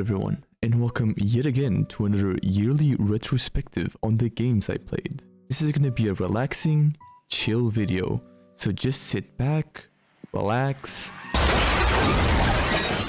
everyone, and welcome yet again to another yearly retrospective on the games I played. This is gonna be a relaxing, chill video, so just sit back, relax.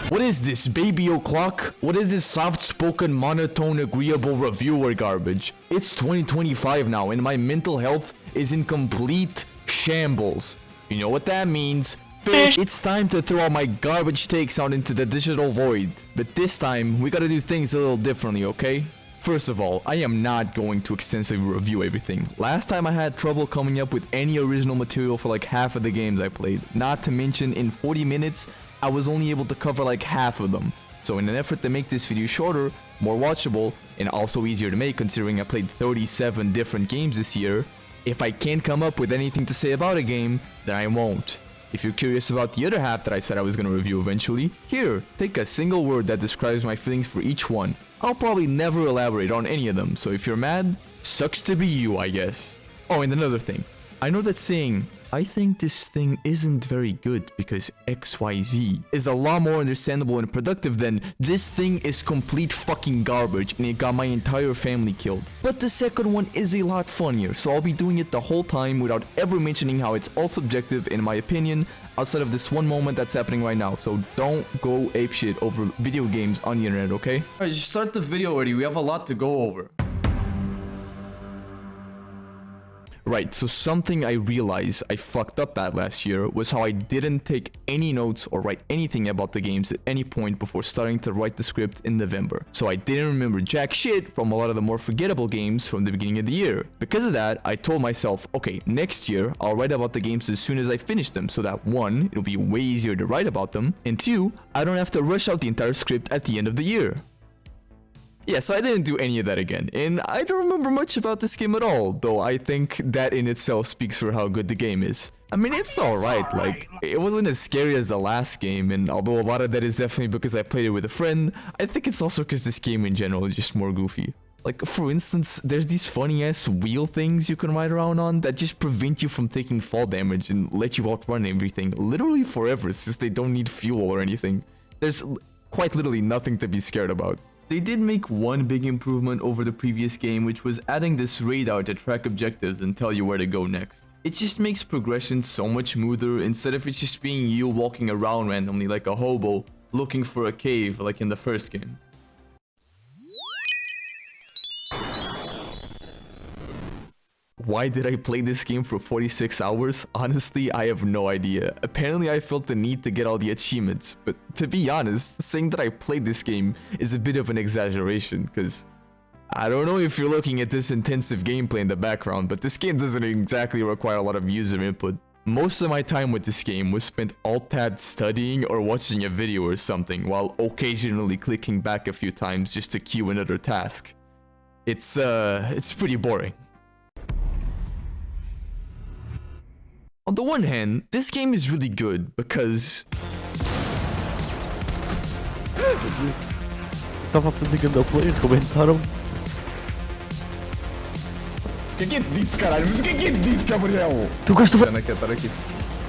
What is this, baby o'clock? What is this soft-spoken, monotone, agreeable reviewer garbage? It's 2025 now, and my mental health is in complete shambles. You know what that means? It's time to throw all my garbage takes out into the digital void. But this time, we gotta do things a little differently, okay? First of all, I am not going to extensively review everything. Last time I had trouble coming up with any original material for like half of the games I played. Not to mention, in 40 minutes, I was only able to cover like half of them. So in an effort to make this video shorter, more watchable, and also easier to make considering I played 37 different games this year, if I can't come up with anything to say about a game, then I won't. If you're curious about the other half that I said I was going to review eventually, here, take a single word that describes my feelings for each one. I'll probably never elaborate on any of them, so if you're mad, sucks to be you, I guess. Oh, and another thing. I know that saying, I think this thing isn't very good because XYZ is a lot more understandable and productive than this thing is complete fucking garbage and it got my entire family killed. But the second one is a lot funnier, so I'll be doing it the whole time without ever mentioning how it's all subjective in my opinion, outside of this one moment that's happening right now. So don't go apeshit over video games on the internet, okay? Alright, just start the video already, we have a lot to go over. Right, so something I realized I fucked up at last year was how I didn't take any notes or write anything about the games at any point before starting to write the script in November. So I didn't remember jack shit from a lot of the more forgettable games from the beginning of the year. Because of that, I told myself, okay, next year I'll write about the games as soon as I finish them so that 1, it'll be way easier to write about them, and 2, I don't have to rush out the entire script at the end of the year. Yeah, so I didn't do any of that again, and I don't remember much about this game at all, though I think that in itself speaks for how good the game is. I mean, it's alright, like, it wasn't as scary as the last game, and although a lot of that is definitely because I played it with a friend, I think it's also because this game in general is just more goofy. Like, for instance, there's these funny-ass wheel things you can ride around on that just prevent you from taking fall damage and let you outrun everything literally forever since they don't need fuel or anything. There's quite literally nothing to be scared about. They did make one big improvement over the previous game, which was adding this radar to track objectives and tell you where to go next. It just makes progression so much smoother instead of it just being you walking around randomly like a hobo looking for a cave like in the first game. Why did I play this game for 46 hours? Honestly, I have no idea. Apparently, I felt the need to get all the achievements, but to be honest, saying that I played this game is a bit of an exaggeration, because I don't know if you're looking at this intensive gameplay in the background, but this game doesn't exactly require a lot of user input. Most of my time with this game was spent alt-tabbed studying or watching a video or something, while occasionally clicking back a few times just to queue another task. It's pretty boring. On the one hand, this game is really good because... Tava fazendo play, comentaram. O que é disso, caralho? Mas o que é disso, Gabriel? Tu gostas de... Estar aqui.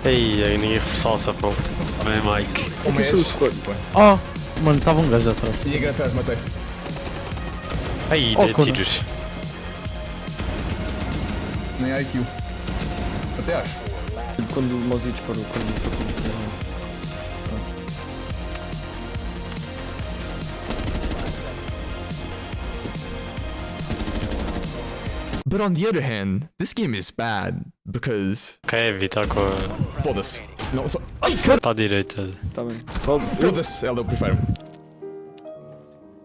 Ei, aí ninguém reforçou o safão. Bem, Mike. Como é isso? Oh, mano, estava um gajo atrás. E atrás, matei. Aí, Oh, de tiros. Nem há IQ. Até acho. Quando o mouse disparou, But on the other hand, this game is bad because... Ok, evitar com a... Foda-se. Não, só... Ai, cara! Para a direita. Tá bem. Foda-se, ela deu prefere.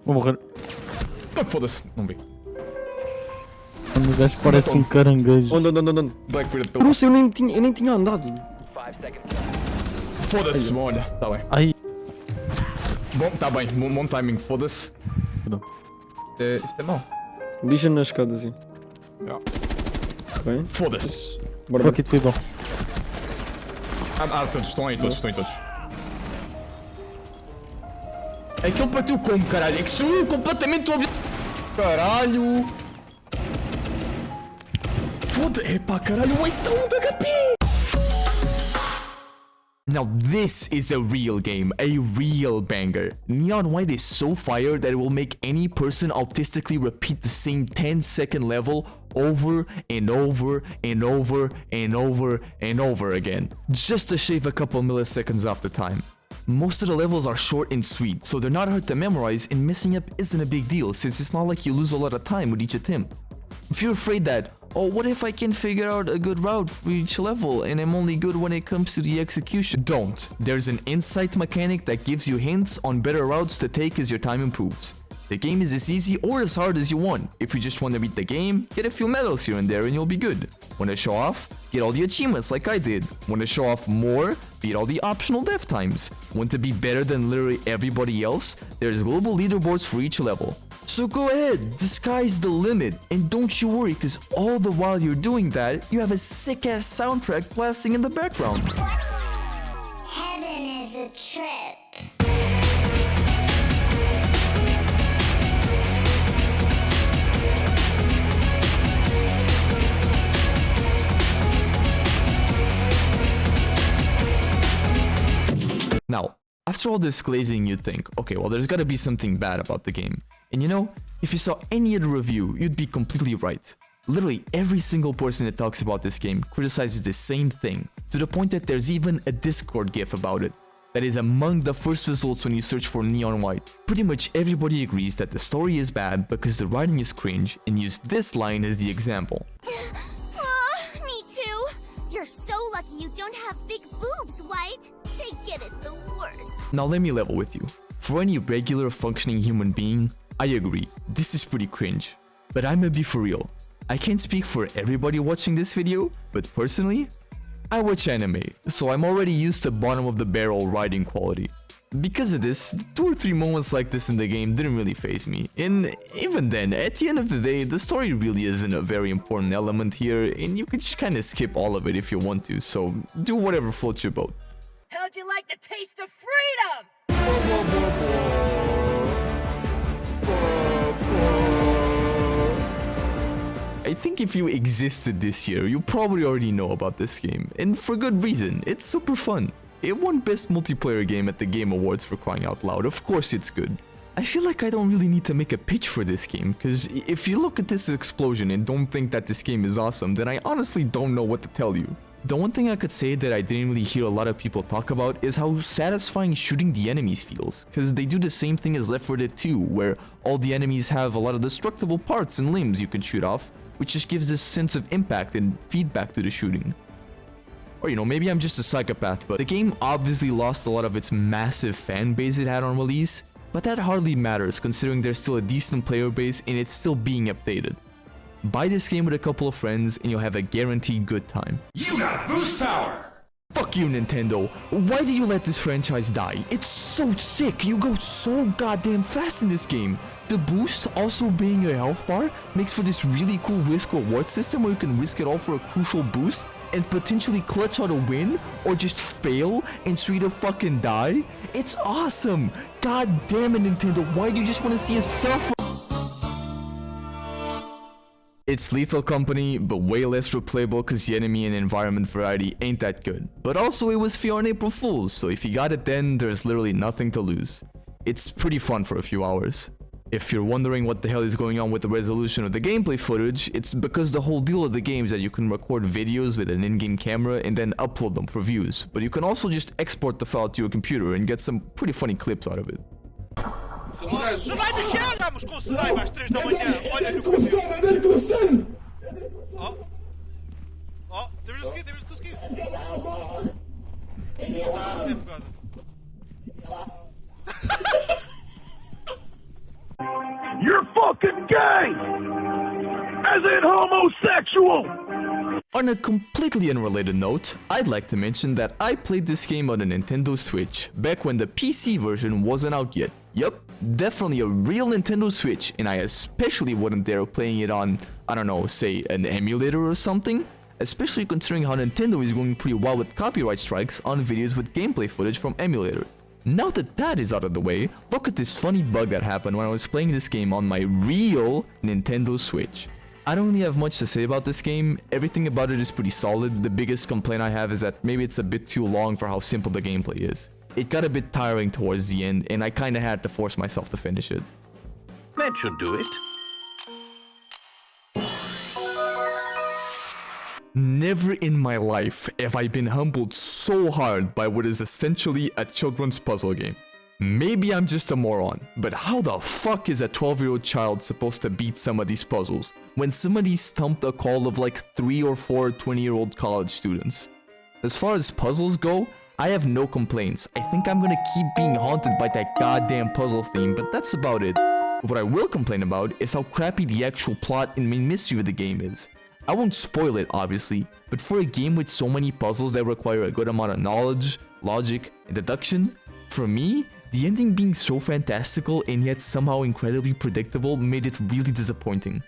Vou morrer. Foda-se, não vi. Quando o gajo parece um caranguejo. Onde? Black Fruit. Eu não sei, eu nem tinha andado. Foda-se, olha, tá bem. Ai. Bom, tá bem, bom timing, foda-se. Isto é mau. Lixa na escada assim. Bem. Foda-se. Bora. Fuck it, foi bom. Todos, estão aí todos. É que ele bateu como, caralho? É que sou eu completamente óbvio. Caralho. Foda-se. Epá, caralho, o Ace está 1 de HP. Now this is a real game, a real banger. Neon White is so fire that it will make any person autistically repeat the same 10-second level over and over and over and over and over again, just to shave a couple milliseconds off the time. Most of the levels are short and sweet, so they're not hard to memorize, and messing up isn't a big deal since it's not like you lose a lot of time with each attempt. If you're afraid that, oh, what if I can figure out a good route for each level and I'm only good when it comes to the execution? Don't. There's an insight mechanic that gives you hints on better routes to take as your time improves. The game is as easy or as hard as you want. If you just want to beat the game, get a few medals here and there and you'll be good. Want to show off? Get all the achievements like I did. Want to show off more? Beat all the optional death times. Want to be better than literally everybody else? There's global leaderboards for each level. So go ahead, the sky's the limit, and don't you worry, cause all the while you're doing that, you have a sick ass soundtrack blasting in the background. Heaven is a trip. Now, after all this glazing, you'd think, okay, well, there's gotta be something bad about the game. And you know, if you saw any other review, you'd be completely right. Literally every single person that talks about this game criticizes the same thing, to the point that there's even a Discord gif about it. That is among the first results when you search for Neon White. Pretty much everybody agrees that the story is bad because the writing is cringe, and used this line as the example. Me too. You're so lucky you don't have big boobs, White. They get it the worst. Now let me level with you. For any regular functioning human being, I agree, this is pretty cringe. But I'ma be for real. I can't speak for everybody watching this video, but personally, I watch anime, so I'm already used to bottom of the barrel writing quality. Because of this, 2 or 3 moments like this in the game didn't really faze me. And even then, at the end of the day, the story really isn't a very important element here, and you can just kinda skip all of it if you want to, so do whatever floats your boat. How'd you like the taste of freedom? I think if you existed this year, you probably already know about this game, and for good reason, it's super fun. It won Best Multiplayer Game at the Game Awards, for crying out loud, of course it's good. I feel like I don't really need to make a pitch for this game, cause if you look at this explosion and don't think that this game is awesome, then I honestly don't know what to tell you. The one thing I could say that I didn't really hear a lot of people talk about is how satisfying shooting the enemies feels, cause they do the same thing as Left 4 Dead 2, where all the enemies have a lot of destructible parts and limbs you can shoot off, which just gives this sense of impact and feedback to the shooting. Or you know, maybe I'm just a psychopath, but the game obviously lost a lot of its massive fan base it had on release, but that hardly matters considering there's still a decent player base and it's still being updated. Buy this game with a couple of friends and you'll have a guaranteed good time. You got boost power! Fuck you, Nintendo. Why do you let this franchise die? It's so sick. You go so goddamn fast in this game. The boost also being a health bar makes for this really cool risk reward system where you can risk it all for a crucial boost and potentially clutch out a win or just fail and straight up fucking die. It's awesome. God damn it, Nintendo. Why do you just want to see us suffer? It's Lethal Company, but way less replayable cause the enemy and environment variety ain't that good. But also it was free on April Fools, so if you got it then, there's literally nothing to lose. It's pretty fun for a few hours. If you're wondering what the hell is going on with the resolution of the gameplay footage, it's because the whole deal of the game is that you can record videos with an in-game camera and then upload them for views. But you can also just export the file to your computer and get some pretty funny clips out of it. Já vai mexer, vamos com Slime às 3 da manhã. Olha no caminho. Oh, temos de conseguir. Está a ser afogada. You're fucking gay! As in homosexual! On a completely unrelated note, I'd like to mention that I played this game on a Nintendo Switch, back when the PC version wasn't out yet. Yup, definitely a real Nintendo Switch, and I especially wouldn't dare playing it on, I don't know, say an emulator or something, especially considering how Nintendo is going pretty wild with copyright strikes on videos with gameplay footage from emulators. Now that that is out of the way, look at this funny bug that happened when I was playing this game on my real Nintendo Switch. I don't really have much to say about this game. Everything about it is pretty solid. The biggest complaint I have is that maybe it's a bit too long for how simple the gameplay is. It got a bit tiring towards the end, and I kinda had to force myself to finish it. That should do it. Never in my life have I been humbled so hard by what is essentially a children's puzzle game. Maybe I'm just a moron, but how the fuck is a 12-year-old child supposed to beat some of these puzzles when somebody stumped a call of like 3 or 4 20-year-old college students? As far as puzzles go, I have no complaints. I think I'm gonna keep being haunted by that goddamn puzzle theme, but that's about it. What I will complain about is how crappy the actual plot and main mystery of the game is. I won't spoil it, obviously, but for a game with so many puzzles that require a good amount of knowledge, logic, and deduction, for me, the ending being so fantastical and yet somehow incredibly predictable made it really disappointing.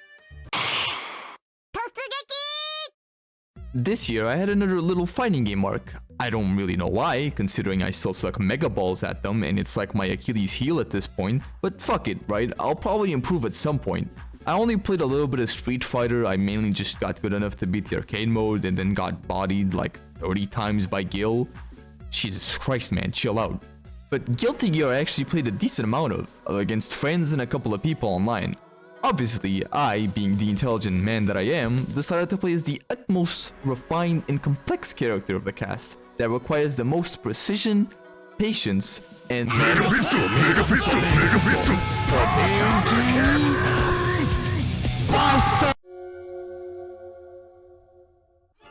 This year I had another little fighting game arc. I don't really know why, considering I still suck mega balls at them and it's like my Achilles heel at this point, but fuck it, right? I'll probably improve at some point. I only played a little bit of Street Fighter. I mainly just got good enough to beat the arcade mode and then got bodied like 30 times by Gil. Jesus Christ, man, chill out. But Guilty Gear I actually played a decent amount of, against friends and a couple of people online. Obviously, I, being the intelligent man that I am, decided to play as the utmost refined and complex character of the cast that requires the most precision, patience, and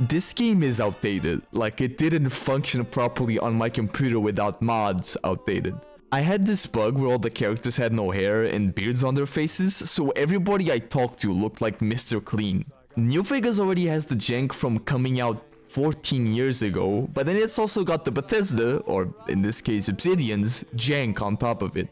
This game is outdated, like it didn't function properly on my computer without mods outdated. I had this bug where all the characters had no hair and beards on their faces, so everybody I talked to looked like Mr. Clean. New Vegas already has the jank from coming out 14 years ago, but then it's also got the Bethesda, or in this case Obsidian's, jank on top of it.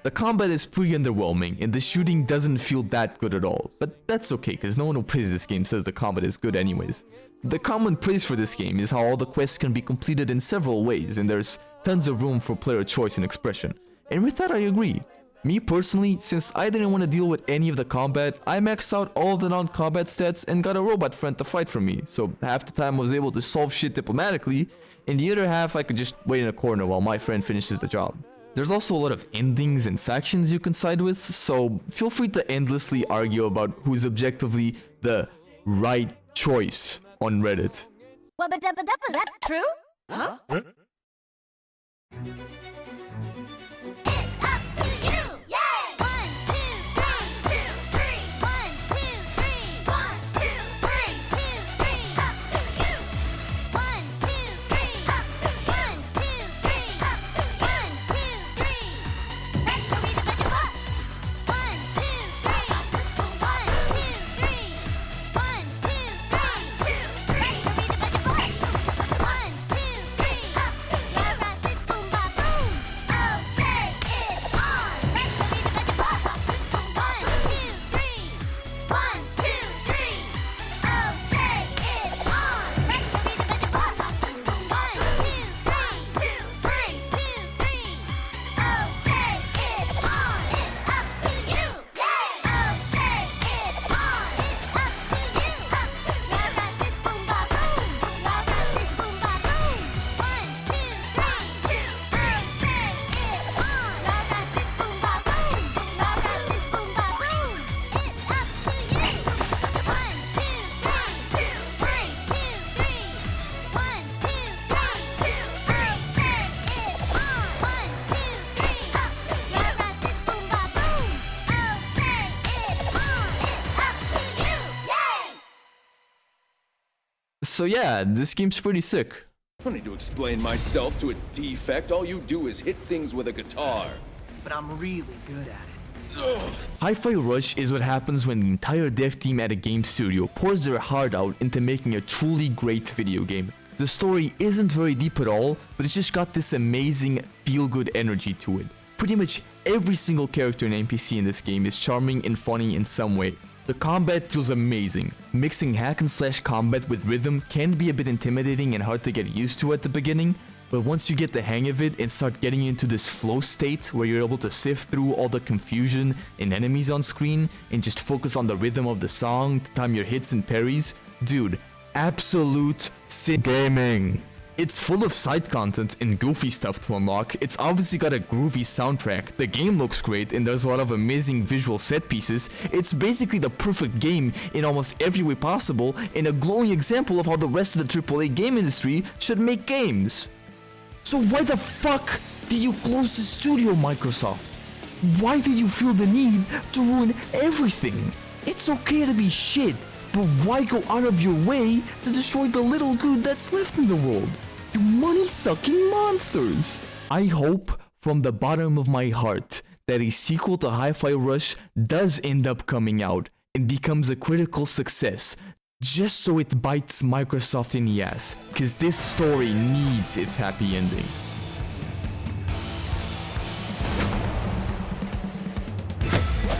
The combat is pretty underwhelming, and the shooting doesn't feel that good at all, but that's okay, cause no one who plays this game says the combat is good anyways. The common praise for this game is how all the quests can be completed in several ways, and there's tons of room for player choice and expression. And with that I agree. Me personally, since I didn't want to deal with any of the combat, I maxed out all of the non-combat stats and got a robot friend to fight for me, so half the time I was able to solve shit diplomatically, and the other half I could just wait in a corner while my friend finishes the job. There's also a lot of endings and factions you can side with, so feel free to endlessly argue about who's objectively the right choice on Reddit. Wubba dubba dubba, is that true? Huh? It's up to you! Yay! 1, 2, 3, 2, 3. 1, 2, 3. 1, 2, 3. 2, 3. Up to you! 1, 2, 3. Up to 1, 2, 3. Up to 1, 2, 3. Let's go read the budget book! 1, 2, 3. 1, 2, 3. 1, 2, 3. 2, 3. Let's go read the budget book! 1, 2, 3. Up to you! Right, this boom ba boom! Okay, it's on! Let's go read the budget book! 1, 2, 3. 1, 2, 3. Okay, it's on! Let's go read the budget book! 1, 2, 3. 2, 3. 2, 3. Okay, it's on! It's up to you! Yay! Okay, it's on! It's up to you! Up to you! Right, this boom ba boom! Right, this boom ba boom! 1, 2, 3. 2, 3. Okay, it's on! Right, this boom ba boom! Right, this boom ba boom! It's up to you! 1, 2, 3. 2, 3. 2, 3. 1, 2, 3. 2, 3. Okay, it's on! 1, 2, 3. Up to you! Right, this boom ba boom! Okay, it's on! It's up to you! Yay! So yeah, this game's pretty sick. I don't need to explain myself to a defect. All you do is hit things with a guitar. But I'm really good at it. Ugh. Hi-Fi Rush is what happens when the entire dev team at a game studio pours their heart out into making a truly great video game. The story isn't very deep at all, but it's just got this amazing feel-good energy to it. Pretty much every single character and NPC in this game is charming and funny in some way. The combat feels amazing. Mixing hack and slash combat with rhythm can be a bit intimidating and hard to get used to at the beginning, but once you get the hang of it and start getting into this flow state where you're able to sift through all the confusion and enemies on screen and just focus on the rhythm of the song to time your hits and parries, dude, absolute Synth gaming. It's full of side content and goofy stuff to unlock. It's obviously got a groovy soundtrack. The game looks great and there's a lot of amazing visual set pieces. It's basically the perfect game in almost every way possible and a glowing example of how the rest of the AAA game industry should make games. So why the fuck did you close the studio, Microsoft? Why did you feel the need to ruin everything? It's okay to be shit, but why go out of your way to destroy the little good that's left in the world? You money-sucking monsters! I hope from the bottom of my heart that a sequel to Hi-Fi Rush does end up coming out and becomes a critical success, just so it bites Microsoft in the ass, cause this story needs its happy ending.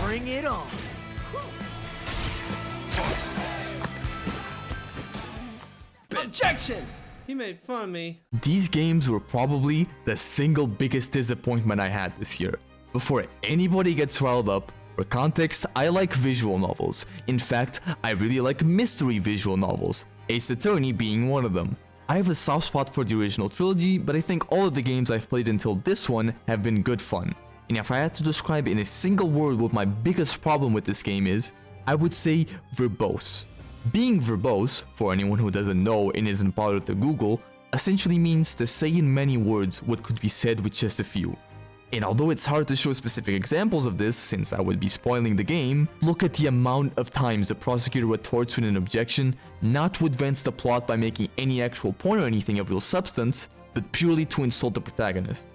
Bring it on. Objection! He made fun of me. These games were probably the single biggest disappointment I had this year. Before anybody gets riled up, for context, I like visual novels. In fact, I really like mystery visual novels, Ace Attorney being one of them. I have a soft spot for the original trilogy, but I think all of the games I've played until this one have been good fun. And if I had to describe in a single word what my biggest problem with this game is, I would say verbose. Being verbose, for anyone who doesn't know and isn't bothered to Google, essentially means to say in many words what could be said with just a few. And although it's hard to show specific examples of this since I would be spoiling the game, look at the amount of times the prosecutor retorts with an objection, not to advance the plot by making any actual point or anything of real substance, but purely to insult the protagonist.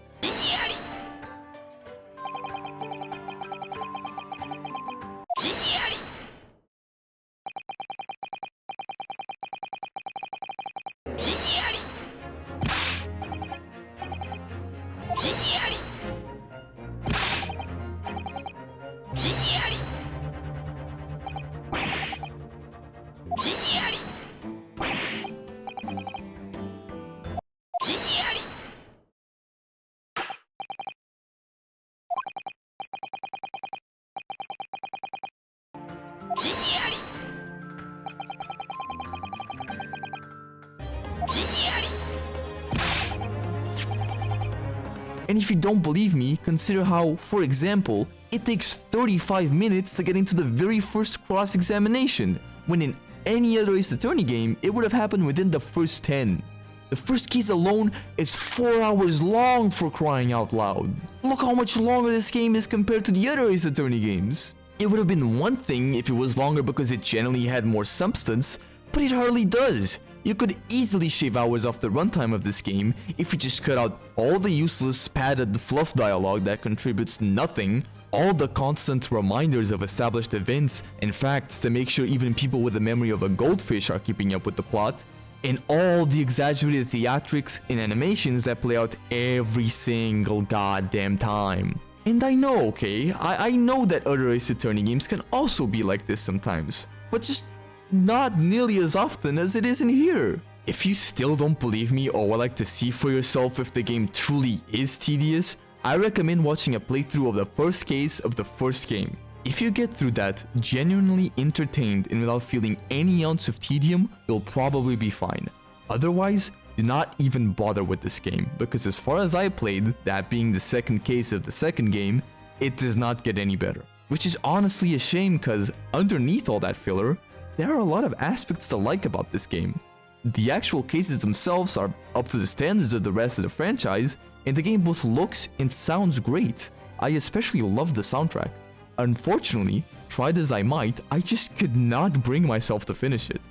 And if you don't believe me, consider how, for example, it takes 35 minutes to get into the very first cross-examination, when in any other Ace Attorney game, it would have happened within the first 10. The first case alone is 4 hours long, for crying out loud. Look how much longer this game is compared to the other Ace Attorney games. It would have been one thing if it was longer because it generally had more substance, but it hardly does. You could easily shave hours off the runtime of this game if you just cut out all the useless padded fluff dialogue that contributes nothing, all the constant reminders of established events and facts to make sure even people with the memory of a goldfish are keeping up with the plot, and all the exaggerated theatrics and animations that play out every single goddamn time. And I know, okay, I know that other Ace Attorney games can also be like this sometimes, but just not nearly as often as it is in here. If you still don't believe me or would like to see for yourself if the game truly is tedious, I recommend watching a playthrough of the first case of the first game. If you get through that genuinely entertained and without feeling any ounce of tedium, you'll probably be fine. Otherwise, do not even bother with this game, because as far as I played, that being the second case of the second game, it does not get any better. Which is honestly a shame, because underneath all that filler, there are a lot of aspects to like about this game. The actual cases themselves are up to the standards of the rest of the franchise, and the game both looks and sounds great. I especially love the soundtrack. Unfortunately, tried as I might, I just could not bring myself to finish it.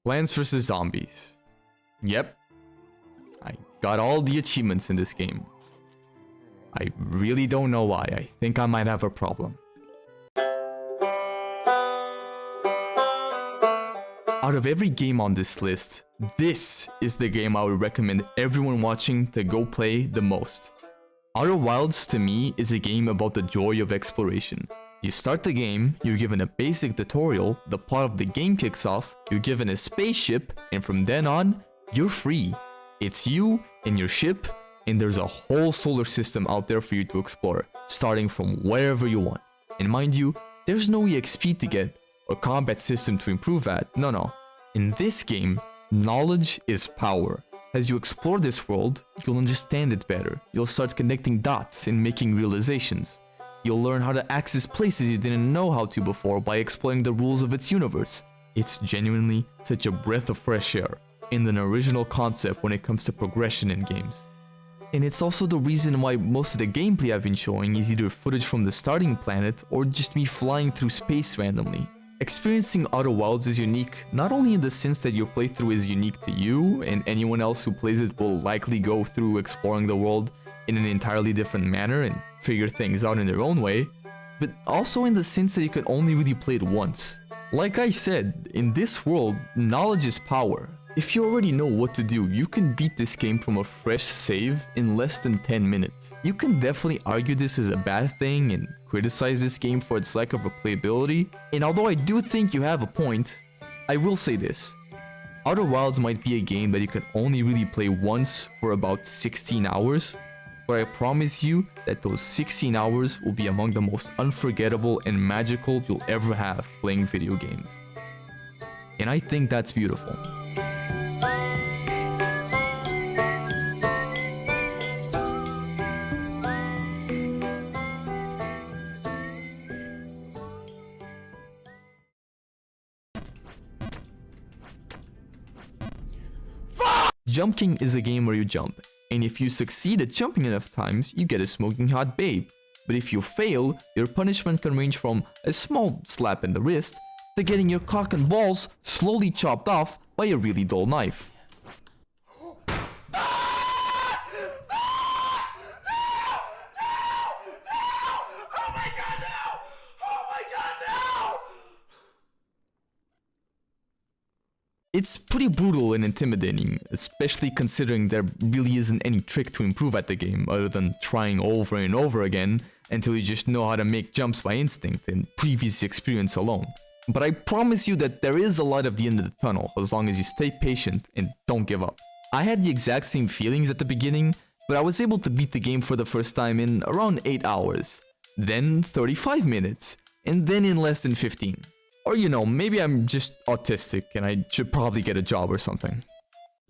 Plants vs. Zombies. Yep. I got all the achievements in this game. I really don't know why. I think I might have a problem. Out of every game on this list, this is the game I would recommend everyone watching to go play the most. Outer Wilds to me is a game about the joy of exploration. You start the game, you're given a basic tutorial, the part of the game kicks off, you're given a spaceship, and from then on, you're free. It's you and your ship, and there's a whole solar system out there for you to explore, starting from wherever you want. And mind you, there's no EXP to get, or combat system to improve at, no. In this game, knowledge is power. As you explore this world, you'll understand it better. You'll start connecting dots and making realizations. You'll learn how to access places you didn't know how to before by exploring the rules of its universe. It's genuinely such a breath of fresh air, and an original concept when it comes to progression in games. And it's also the reason why most of the gameplay I've been showing is either footage from the starting planet or just me flying through space randomly. Experiencing Outer Wilds is unique, not only in the sense that your playthrough is unique to you, and anyone else who plays it will likely go through exploring the world in an entirely different manner and figure things out in their own way, but also in the sense that you can only really play it once. Like I said, in this world, knowledge is power. If you already know what to do, you can beat this game from a fresh save in less than 10 minutes. You can definitely argue this is a bad thing and criticize this game for its lack of replayability, and although I do think you have a point, I will say this. Outer Wilds might be a game that you can only really play once for about 16 hours, but I promise you that those 16 hours will be among the most unforgettable and magical you'll ever have playing video games. And I think that's beautiful. Jump King is a game where you jump, and if you succeed at jumping enough times, you get a smoking hot babe. But if you fail, your punishment can range from a small slap in the wrist to getting your cock and balls slowly chopped off by a really dull knife. It's pretty brutal and intimidating, especially considering there really isn't any trick to improve at the game other than trying over and over again until you just know how to make jumps by instinct and previous experience alone. But I promise you that there is a light at the end of the tunnel as long as you stay patient and don't give up. I had the exact same feelings at the beginning, but I was able to beat the game for the first time in around 8 hours, then 35 minutes, and then in less than 15. Or, you know, maybe I'm just autistic and I should probably get a job or something.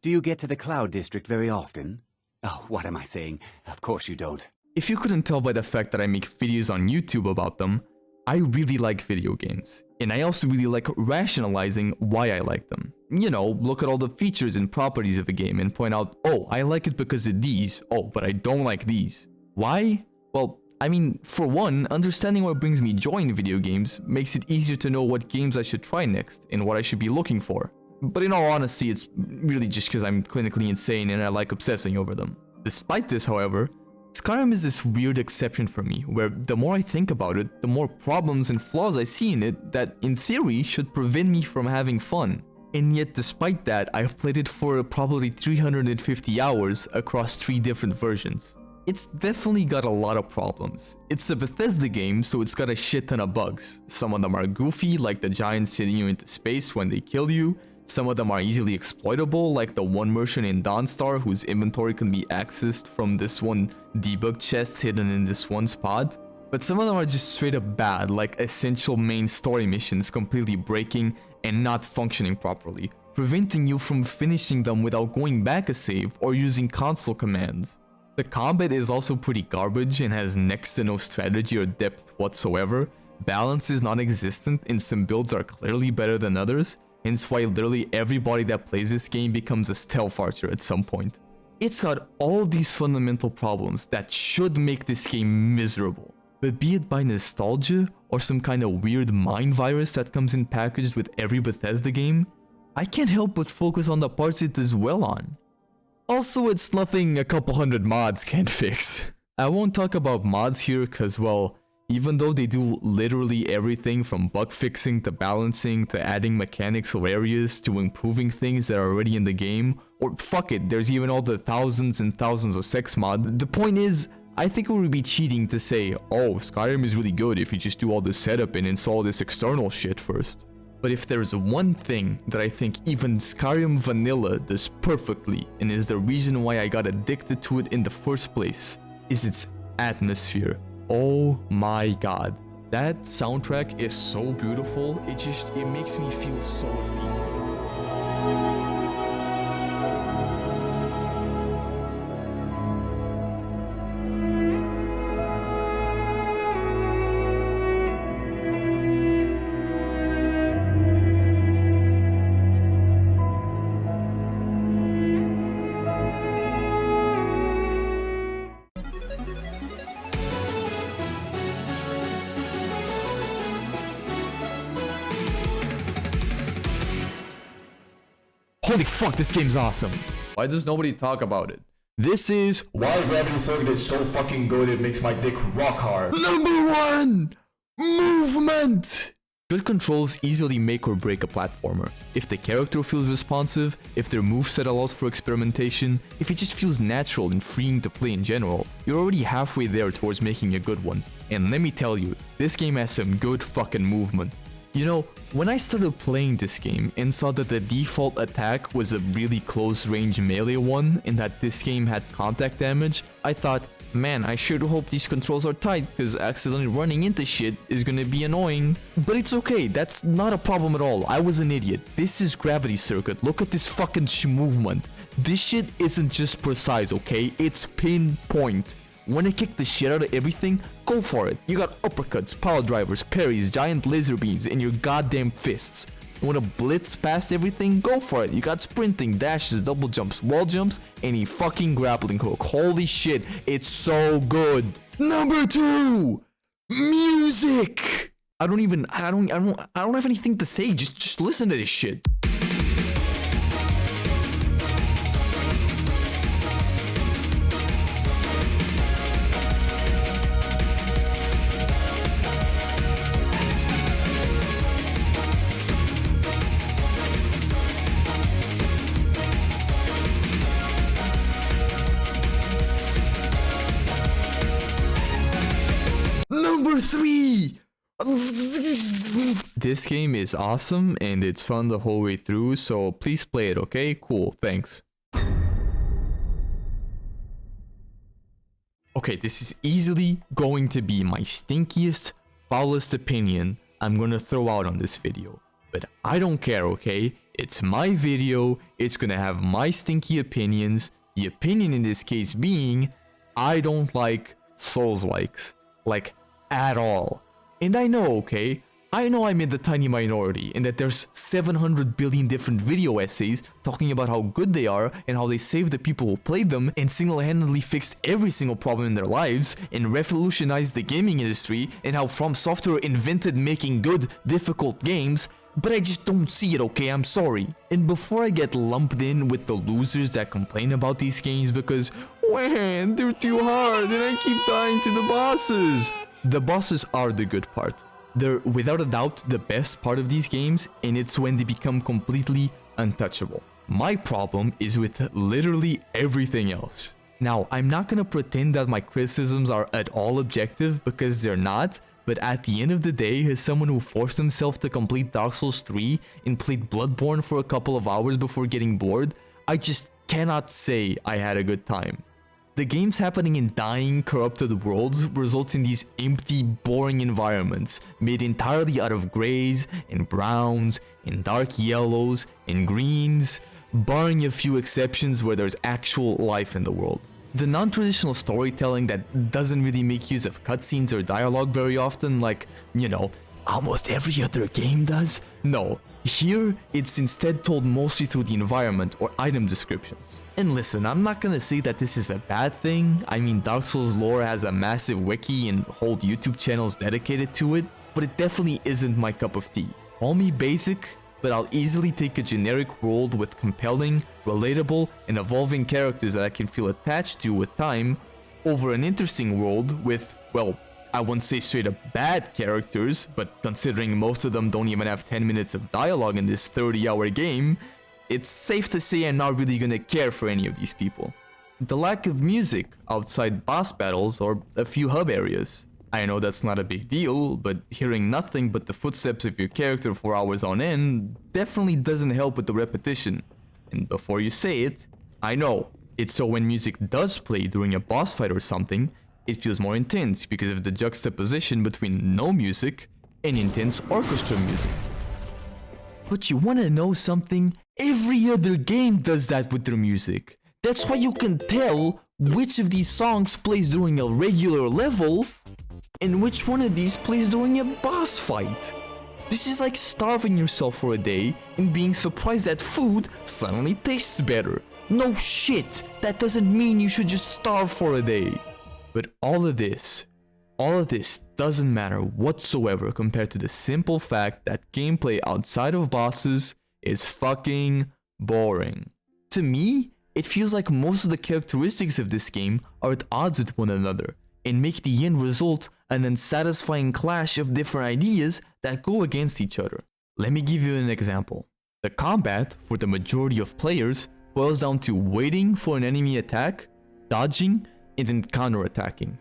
Do you get to the Cloud District very often? Oh, what am I saying? Of course you don't. If you couldn't tell by the fact that I make videos on YouTube about them, I really like video games. And I also really like rationalizing why I like them. You know, look at all the features and properties of a game and point out, oh, I like it because of these. Oh, but I don't like these. Why? Well, I mean, for one, understanding what brings me joy in video games makes it easier to know what games I should try next and what I should be looking for. But in all honesty, it's really just because I'm clinically insane and I like obsessing over them. Despite this, however, Skyrim is this weird exception for me, where the more I think about it, the more problems and flaws I see in it that, in theory, should prevent me from having fun. And yet, despite that, I've played it for probably 350 hours across 3 different versions. It's definitely got a lot of problems. It's a Bethesda game, so it's got a shit ton of bugs. Some of them are goofy, like the giants sending you into space when they kill you. Some of them are easily exploitable, like the one merchant in Dawnstar whose inventory can be accessed from this one debug chest hidden in this one spot. But some of them are just straight up bad, like essential main story missions completely breaking and not functioning properly, preventing you from finishing them without going back a save or using console commands. The combat is also pretty garbage and has next to no strategy or depth whatsoever. Balance is non-existent and some builds are clearly better than others, hence why literally everybody that plays this game becomes a stealth archer at some point. It's got all these fundamental problems that should make this game miserable, but be it by nostalgia or some kind of weird mind virus that comes in packaged with every Bethesda game, I can't help but focus on the parts it does well on. Also, it's nothing a couple hundred mods can't fix. I won't talk about mods here cause, well, even though they do literally everything from bug fixing to balancing to adding mechanics or areas to improving things that are already in the game, or fuck it, there's even all the thousands and thousands of sex mods. The point is, I think it would be cheating to say, oh, Skyrim is really good if you just do all the setup and install this external shit first. But if there's one thing that I think even Skyrim Vanilla does perfectly, and is the reason why I got addicted to it in the first place, is its atmosphere. Oh my god. That soundtrack is so beautiful, it makes me feel so at peace. Holy fuck, this game's awesome. Why does nobody talk about it? This is why Gravity Circuit is so fucking good it makes my dick rock hard. Number 1! Movement! Good controls easily make or break a platformer. If the character feels responsive, if their moveset allows for experimentation, if it just feels natural and freeing to play in general, you're already halfway there towards making a good one. And let me tell you, this game has some good fucking movement. You know, when I started playing this game and saw that the default attack was a really close range melee one and that this game had contact damage, I thought, man, I sure do hope these controls are tight because accidentally running into shit is gonna be annoying. But it's okay, that's not a problem at all. I was an idiot. This is Gravity Circuit. Look at this fucking movement. This shit isn't just precise, okay? It's pinpoint. Wanna kick the shit out of everything? Go for it. You got uppercuts, power drivers, parries, giant laser beams, and your goddamn fists. You wanna blitz past everything? Go for it. You got sprinting, dashes, double jumps, wall jumps, and a fucking grappling hook. Holy shit, it's so good. Number 2, music. I don't have anything to say. Just listen to this shit. Number 3! This game is awesome and it's fun the whole way through, so please play it, okay? Cool, thanks. Okay, this is easily going to be my stinkiest, foulest opinion I'm gonna throw out on this video. But I don't care, okay? It's my video, it's gonna have my stinky opinions, the opinion in this case being, I don't like Souls-likes. Like, at all. And I know, okay? I know I'm in the tiny minority and that there's 700 billion different video essays talking about how good they are and how they saved the people who played them and single-handedly fixed every single problem in their lives and revolutionized the gaming industry and how From Software invented making good, difficult games, but I just don't see it, okay? I'm sorry. And before I get lumped in with the losers that complain about these games because, man, they're too hard and I keep dying to the bosses. The bosses are the good part. They're without a doubt the best part of these games, and it's when they become completely untouchable. My problem is with literally everything else. Now, I'm not gonna pretend that my criticisms are at all objective because they're not, but at the end of the day, as someone who forced himself to complete Dark Souls 3 and played Bloodborne for a couple of hours before getting bored, I just cannot say I had a good time. The games happening in dying, corrupted worlds results in these empty, boring environments made entirely out of greys and browns and dark yellows and greens, barring a few exceptions where there's actual life in the world. The non-traditional storytelling that doesn't really make use of cutscenes or dialogue very often, like, you know, almost every other game does? No. Here, it's instead told mostly through the environment or item descriptions. And listen, I'm not gonna say that this is a bad thing. I mean, Dark Souls lore has a massive wiki and whole YouTube channels dedicated to it, but it definitely isn't my cup of tea. Call me basic, but I'll easily take a generic world with compelling, relatable, and evolving characters that I can feel attached to with time, over an interesting world with, well, I wouldn't say straight up bad characters, but considering most of them don't even have 10 minutes of dialogue in this 30-hour game, it's safe to say I'm not really gonna care for any of these people. the lack of music outside boss battles or a few hub areas. I know that's not a big deal, but hearing nothing but the footsteps of your character for hours on end definitely doesn't help with the repetition. And before you say it, I know, it's so when music does play during a boss fight or something, it feels more intense because of the juxtaposition between no music and intense orchestra music. But you wanna know something? Every other game does that with their music. That's why you can tell which of these songs plays during a regular level and which one of these plays during a boss fight. This is like starving yourself for a day and being surprised that food suddenly tastes better. No shit, that doesn't mean you should just starve for a day. But all of this doesn't matter whatsoever compared to the simple fact that gameplay outside of bosses is fucking boring. To me, it feels like most of the characteristics of this game are at odds with one another and make the end result an unsatisfying clash of different ideas that go against each other. Let me give you an example. The combat for the majority of players boils down to waiting for an enemy attack, dodging, and then counterattacking.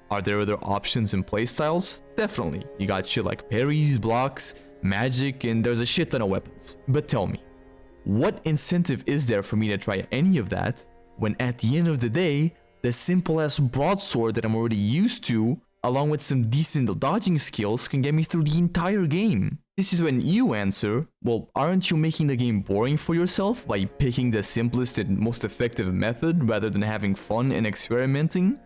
Are there other options and playstyles? Definitely. You got shit like parries, blocks, magic, and there's a shit ton of weapons. But tell me, what incentive is there for me to try any of that when at the end of the day, the simple ass broadsword that I'm already used to, along with some decent dodging skills, can get me through the entire game? This is when you answer, well, aren't you making the game boring for yourself by picking the simplest and most effective method rather than having fun and experimenting?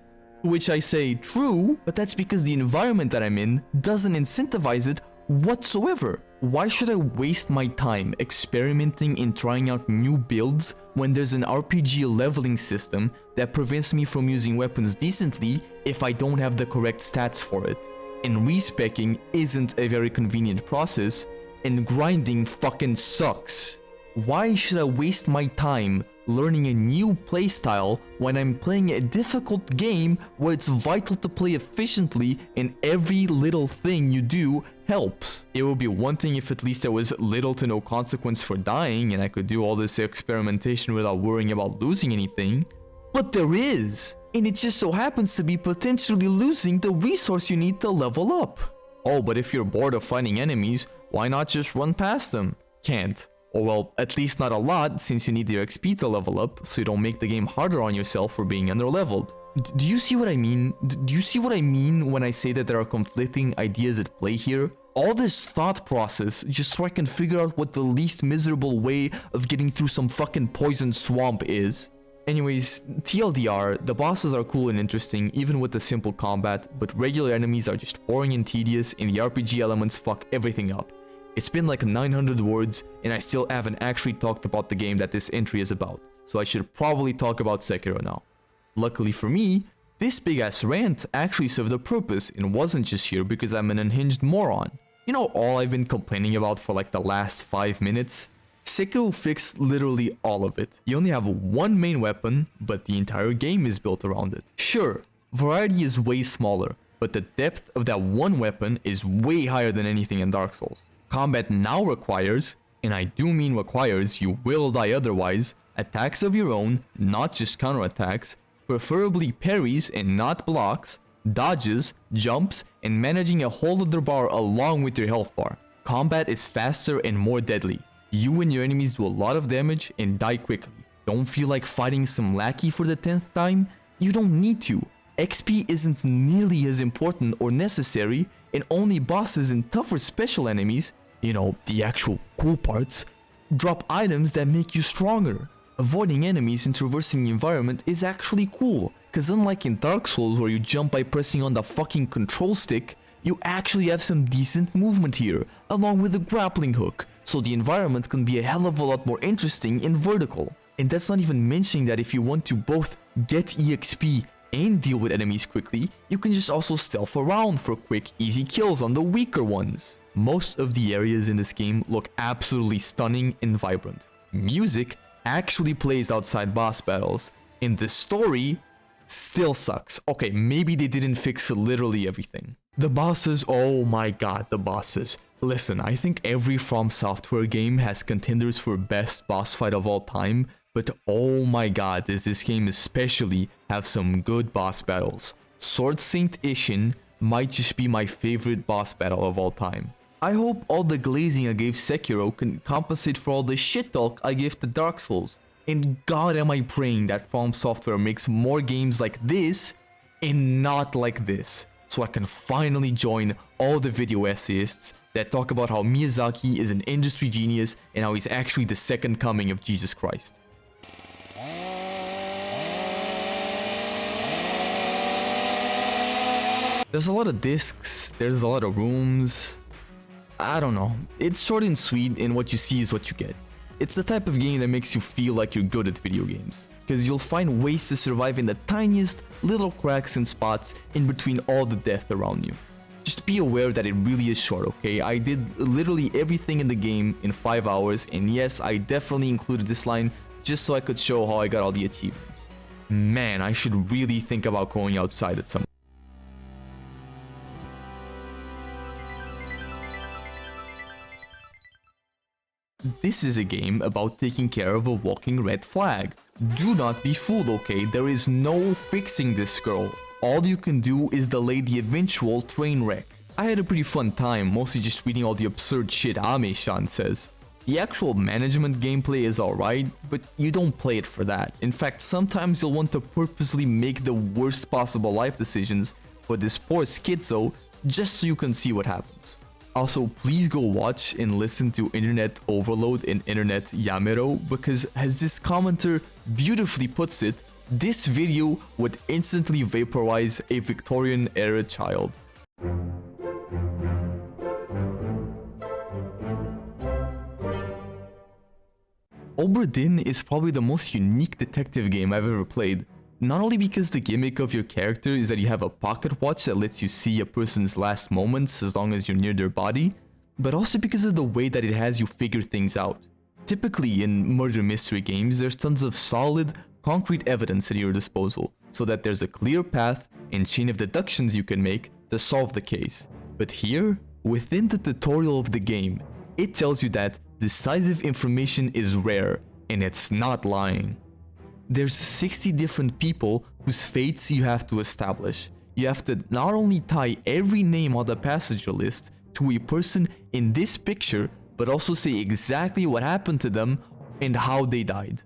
To which I say, true, but that's because the environment that I'm in doesn't incentivize it whatsoever. Why should I waste my time experimenting and trying out new builds when there's an RPG leveling system that prevents me from using weapons decently if I don't have the correct stats for it? And respecking isn't a very convenient process, and grinding fucking sucks. Why should I waste my time learning a new playstyle when I'm playing a difficult game where it's vital to play efficiently and every little thing you do helps? It would be one thing if at least there was little to no consequence for dying and I could do all this experimentation without worrying about losing anything. But there is! And it just so happens to be potentially losing the resource you need to level up. Oh, but if you're bored of fighting enemies, why not just run past them? Can't. Or well, at least not a lot, since you need your XP to level up, so you don't make the game harder on yourself for being underleveled. Do you see what I mean? Do you see what I mean when I say that there are conflicting ideas at play here? All this thought process just so I can figure out what the least miserable way of getting through some fucking poison swamp is. Anyways, TLDR, the bosses are cool and interesting even with the simple combat, but regular enemies are just boring and tedious and the RPG elements fuck everything up. It's been like 900 words and I still haven't actually talked about the game that this entry is about, so I should probably talk about Sekiro now. Luckily for me, this big ass rant actually served a purpose and wasn't just here because I'm an unhinged moron. You know all I've been complaining about for like the last 5 minutes? Sekiro fixed literally all of it. You only have one main weapon, but the entire game is built around it. Sure, variety is way smaller, but the depth of that one weapon is way higher than anything in Dark Souls. Combat now requires, and I do mean requires, you will die otherwise, attacks of your own, not just counterattacks, preferably parries and not blocks, dodges, jumps, and managing a whole other bar along with your health bar. Combat is faster and more deadly. You and your enemies do a lot of damage and die quickly. Don't feel like fighting some lackey for the 10th time? You don't need to. XP isn't nearly as important or necessary, and only bosses and tougher special enemies, you know, the actual cool parts, drop items that make you stronger. Avoiding enemies and traversing the environment is actually cool, cause unlike in Dark Souls where you jump by pressing on the fucking control stick, you actually have some decent movement here, along with a grappling hook, so the environment can be a hell of a lot more interesting and vertical. And that's not even mentioning that if you want to both get EXP and deal with enemies quickly, you can just also stealth around for quick, easy kills on the weaker ones. Most of the areas in this game look absolutely stunning and vibrant. Music actually plays outside boss battles, and the story still sucks. Okay, maybe they didn't fix literally everything. The bosses, oh my god, the bosses. Listen, I think every From Software game has contenders for best boss fight of all time, But oh my god, does this game especially have some good boss battles. Sword Saint Ishin might just be my favorite boss battle of all time. I hope all the glazing I gave Sekiro can compensate for all the shit talk I give to Dark Souls. And god am I praying that From Software makes more games like this and not like this, so I can finally join all the video essayists that talk about how Miyazaki is an industry genius and how he's actually the second coming of Jesus Christ. There's a lot of discs, there's a lot of rooms. I don't know. It's short and sweet, and what you see is what you get. It's the type of game that makes you feel like you're good at video games, because you'll find ways to survive in the tiniest little cracks and spots in between all the death around you. Just be aware that it really is short, okay? I did literally everything in the game in 5 hours, and yes, I definitely included this line just so I could show how I got all the achievements. Man, I should really think about going outside at some. This is a game about taking care of a walking red flag. Do not be fooled, okay? There is no fixing this girl. All you can do is delay the eventual train wreck. I had a pretty fun time, mostly just reading all the absurd shit Ame-chan says. The actual management gameplay is alright, but you don't play it for that. In fact, sometimes you'll want to purposely make the worst possible life decisions for this poor schizo just so you can see what happens. Also, please go watch and listen to Internet Overload and Internet Yamero, because as this commenter beautifully puts it, this video would instantly vaporize a Victorian-era child. Obra Dinn is probably the most unique detective game I've ever played. Not only because the gimmick of your character is that you have a pocket watch that lets you see a person's last moments as long as you're near their body, but also because of the way that it has you figure things out. Typically in murder mystery games, there's tons of solid, concrete evidence at your disposal, so that there's a clear path and chain of deductions you can make to solve the case. But here, within the tutorial of the game, it tells you that decisive information is rare, and it's not lying. There's 60 different people whose fates you have to establish. You have to not only tie every name on the passenger list to a person in this picture, but also say exactly what happened to them and how they died.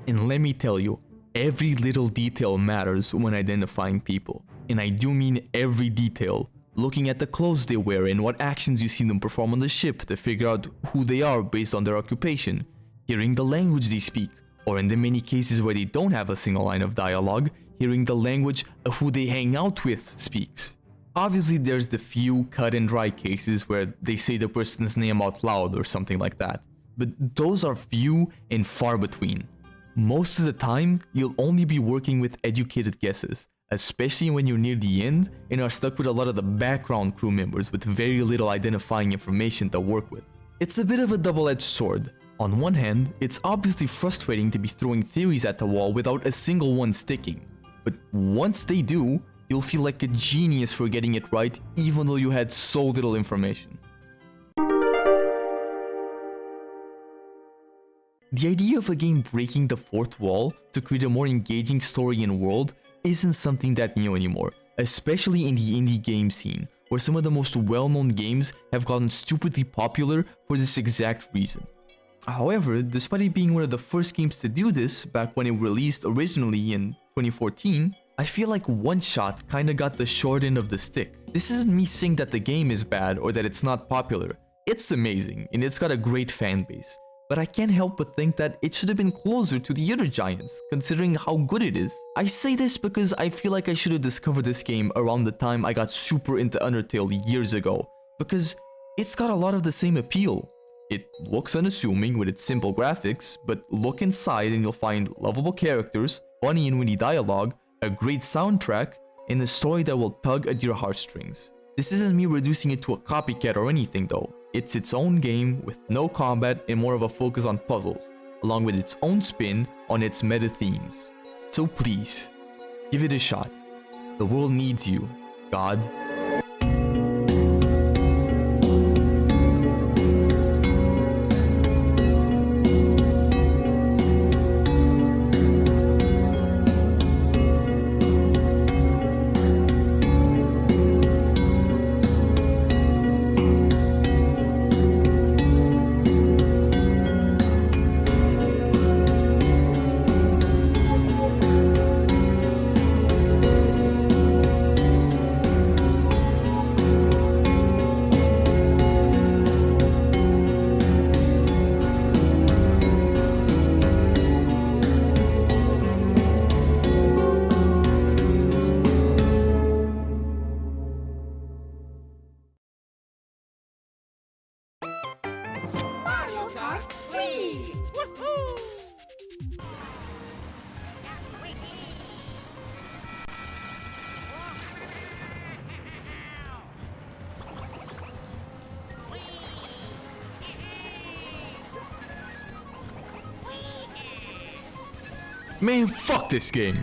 And let me tell you, every little detail matters when identifying people. And I do mean every detail. Looking at the clothes they wear and what actions you see them perform on the ship to figure out who they are based on their occupation. Hearing the language they speak, or in the many cases where they don't have a single line of dialogue, hearing the language of who they hang out with speaks. Obviously there's the few cut and dry cases where they say the person's name out loud or something like that, but those are few and far between. Most of the time, you'll only be working with educated guesses, especially when you're near the end and are stuck with a lot of the background crew members with very little identifying information to work with. It's a bit of a double-edged sword. On one hand, it's obviously frustrating to be throwing theories at the wall without a single one sticking, but once they do, you'll feel like a genius for getting it right even though you had so little information. The idea of a game breaking the fourth wall to create a more engaging story and world isn't something that new anymore, especially in the indie game scene, where some of the most well-known games have gotten stupidly popular for this exact reason. However, despite it being one of the first games to do this back when it released originally in 2014, I feel like One Shot kinda got the short end of the stick. This isn't me saying that the game is bad or that it's not popular. It's amazing and it's got a great fan base, but I can't help but think that it should have been closer to the other giants, considering how good it is. I say this because I feel like I should have discovered this game around the time I got super into Undertale years ago, because it's got a lot of the same appeal. It looks unassuming with its simple graphics, but look inside and you'll find lovable characters, funny and witty dialogue, a great soundtrack, and a story that will tug at your heartstrings. This isn't me reducing it to a copycat or anything though. It's its own game with no combat and more of a focus on puzzles, along with its own spin on its meta themes. So please, give it a shot. The world needs you, God. Man, fuck this game.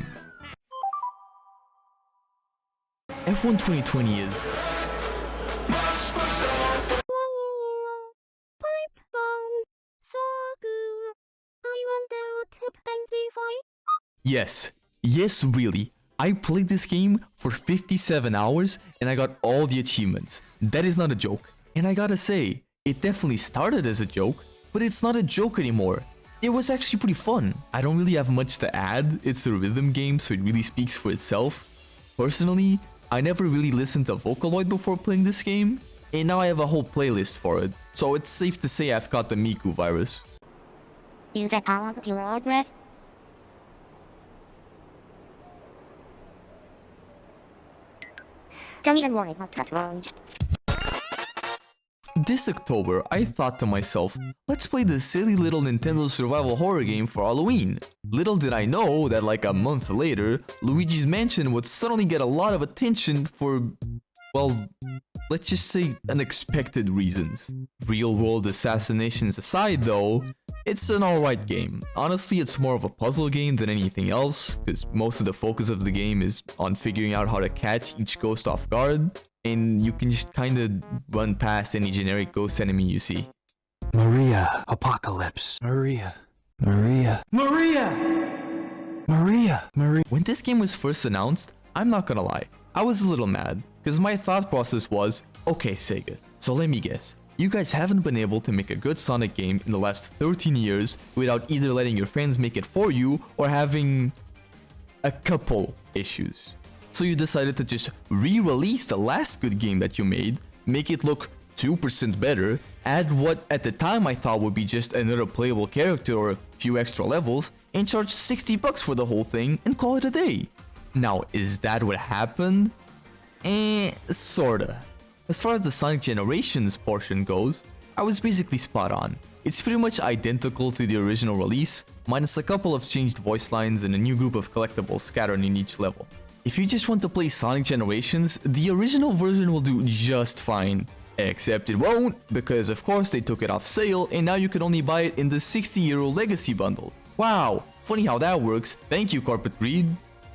F1 2020 is... Yes, really. I played this game for 57 hours and I got all the achievements. That is not a joke. And I gotta say, it definitely started as a joke, but it's not a joke anymore. It was actually pretty fun. I don't really have much to add. It's a rhythm game, so it really speaks for itself. Personally, I never really listened to Vocaloid before playing this game, and now I have a whole playlist for it. So it's safe to say I've got the Miku virus. Use that power to your address. Don't even worry about that road. This October, I thought to myself, let's play this silly little Nintendo survival horror game for Halloween. Little did I know that like a month later, Luigi's Mansion would suddenly get a lot of attention for, well, let's just say unexpected reasons. Real-world assassinations aside though, it's an alright game. Honestly, it's more of a puzzle game than anything else, because most of the focus of the game is on figuring out how to catch each ghost off guard. And you can just kinda run past any generic ghost enemy you see. Maria, Apocalypse. Maria. When this game was first announced, I'm not gonna lie, I was a little mad, because my thought process was, okay Sega, so let me guess, you guys haven't been able to make a good Sonic game in the last 13 years without either letting your friends make it for you or having a couple issues. So you decided to just re-release the last good game that you made, make it look 2% better, add what at the time I thought would be just another playable character or a few extra levels, and charge $60 for the whole thing and call it a day. Now, is that what happened? Sorta. As far as the Sonic Generations portion goes, I was basically spot on. It's pretty much identical to the original release, minus a couple of changed voice lines and a new group of collectibles scattered in each level. If you just want to play Sonic Generations, the original version will do just fine. Except it won't, because of course they took it off sale and now you can only buy it in the €60 Legacy Bundle. Wow, funny how that works, thank you Carpenter.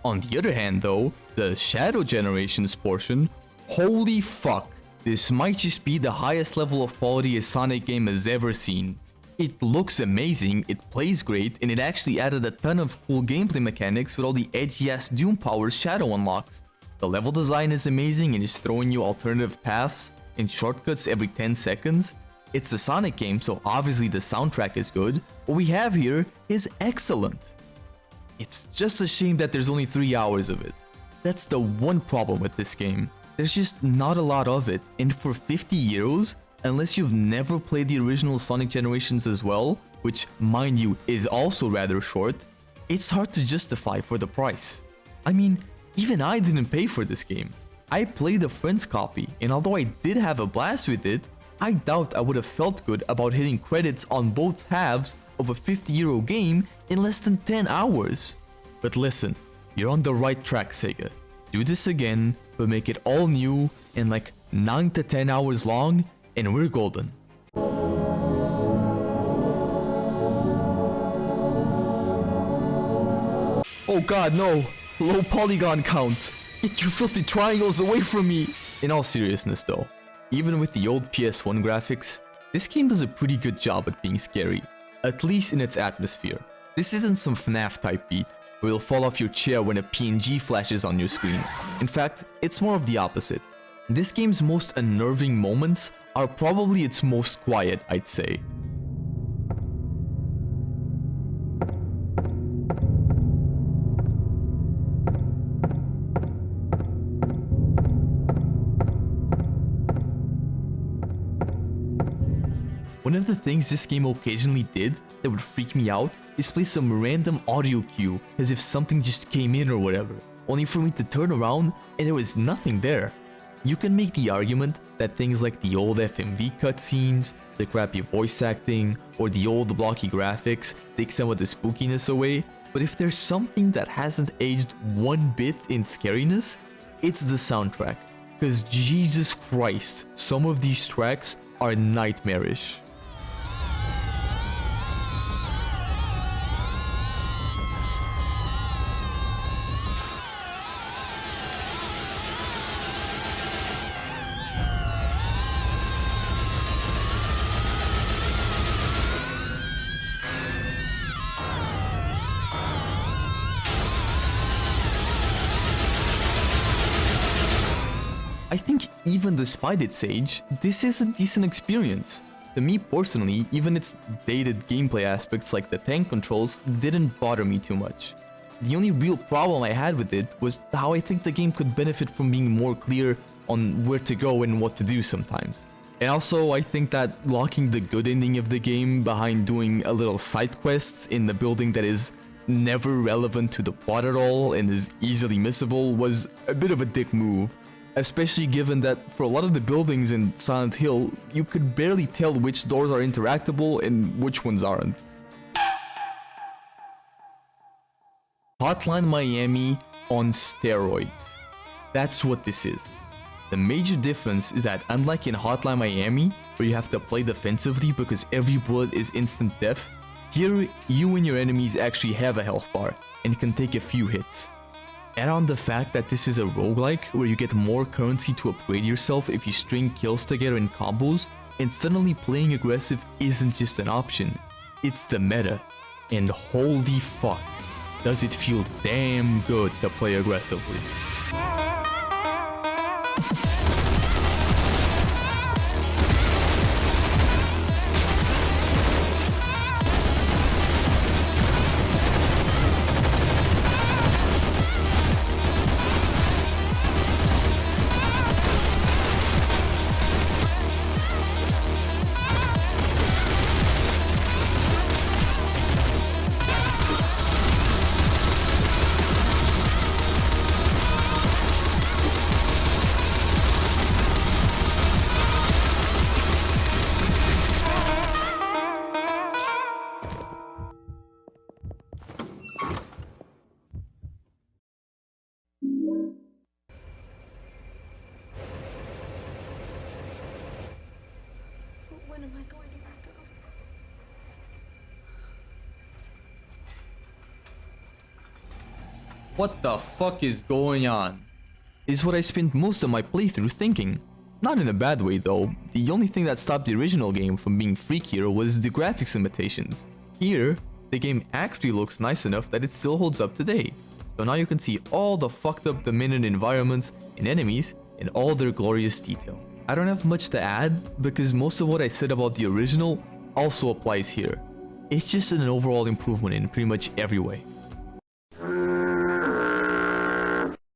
On the other hand though, the Shadow Generations portion, holy fuck, this might just be the highest level of quality a Sonic game has ever seen. It looks amazing, it plays great, and it actually added a ton of cool gameplay mechanics with all the edgy-ass Doom Power Shadow unlocks. The level design is amazing and is throwing you alternative paths and shortcuts every 10 seconds. It's a Sonic game, so obviously the soundtrack is good. What we have here is excellent. It's just a shame that there's only 3 hours of it. That's the one problem with this game. There's just not a lot of it, and for €50, unless you've never played the original Sonic Generations as well, which mind you is also rather short, it's hard to justify for the price. I mean, even I didn't pay for this game. I played a friend's copy, and although I did have a blast with it, I doubt I would have felt good about hitting credits on both halves of a €50 game in less than 10 hours. But listen, you're on the right track, Sega. Do this again, but make it all new and like 9 to 10 hours long, and we're golden. Oh god, no! Low polygon counts! Get your filthy triangles away from me! In all seriousness though, even with the old PS1 graphics, this game does a pretty good job at being scary, at least in its atmosphere. This isn't some FNAF type beat, where you'll fall off your chair when a PNG flashes on your screen. In fact, it's more of the opposite. This game's most unnerving moments are probably its most quiet, I'd say. One of the things this game occasionally did that would freak me out is play some random audio cue as if something just came in or whatever, only for me to turn around and there was nothing there. You can make the argument that things like the old FMV cutscenes, the crappy voice acting, or the old blocky graphics take some of the spookiness away, but if there's something that hasn't aged one bit in scariness, it's the soundtrack. Cause Jesus Christ, some of these tracks are nightmarish. I think even despite its age, this is a decent experience. To me personally, even its dated gameplay aspects like the tank controls didn't bother me too much. The only real problem I had with it was how I think the game could benefit from being more clear on where to go and what to do sometimes. And also, I think that locking the good ending of the game behind doing a little side quests in the building that is never relevant to the plot at all and is easily missable was a bit of a dick move. Especially given that for a lot of the buildings in Silent Hill, you could barely tell which doors are interactable and which ones aren't. Hotline Miami on steroids. That's what this is. The major difference is that unlike in Hotline Miami, where you have to play defensively because every bullet is instant death, here you and your enemies actually have a health bar and can take a few hits. Add on the fact that this is a roguelike where you get more currency to upgrade yourself if you string kills together in combos, and suddenly playing aggressive isn't just an option, it's the meta. And holy fuck, does it feel damn good to play aggressively. When am I going to back up? What the fuck is going on? Is what I spent most of my playthrough thinking. Not in a bad way though. The only thing that stopped the original game from being freakier was the graphics limitations. Here, the game actually looks nice enough that it still holds up today. So now you can see all the fucked up diminished environments and enemies in all their glorious detail. I don't have much to add because most of what I said about the original also applies here. It's just an overall improvement in pretty much every way.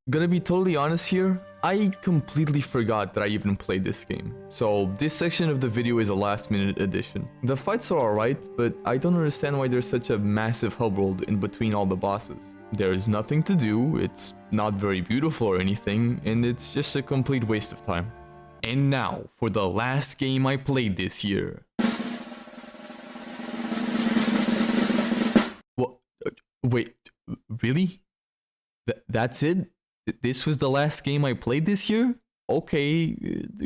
Gonna be totally honest here, I completely forgot that I even played this game. So this section of the video is a last minute addition. The fights are alright, but I don't understand why there's such a massive hub world in between all the bosses. There's nothing to do, it's not very beautiful or anything, and it's just a complete waste of time. And now, for the last game I played this year. What? Wait, really? That's it? This was the last game I played this year? Okay,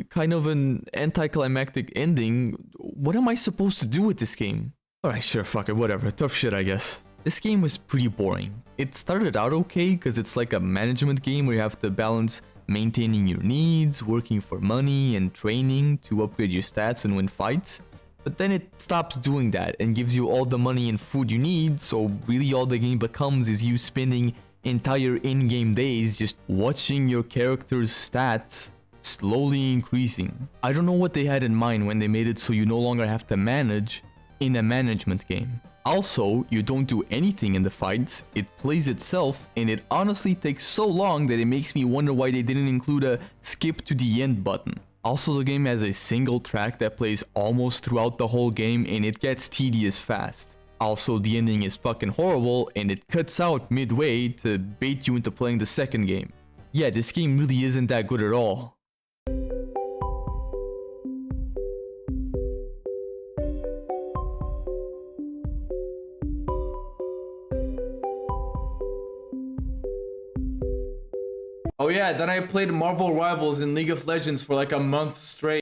kind of an anticlimactic ending. What am I supposed to do with this game? Alright, sure, fuck it, whatever. Tough shit, I guess. This game was pretty boring. It started out okay, because it's like a management game where you have to balance maintaining your needs, working for money, and training to upgrade your stats and win fights. But then it stops doing that and gives you all the money and food you need, so really all the game becomes is you spending entire in-game days just watching your character's stats slowly increasing. I don't know what they had in mind when they made it so you no longer have to manage in a management game. Also, you don't do anything in the fights, it plays itself, and it honestly takes so long that it makes me wonder why they didn't include a skip to the end button. Also, the game has a single track that plays almost throughout the whole game and it gets tedious fast. Also, the ending is fucking horrible and it cuts out midway to bait you into playing the second game. Yeah, this game really isn't that good at all. Oh yeah, then I played Marvel Rivals in League of Legends for like a month straight.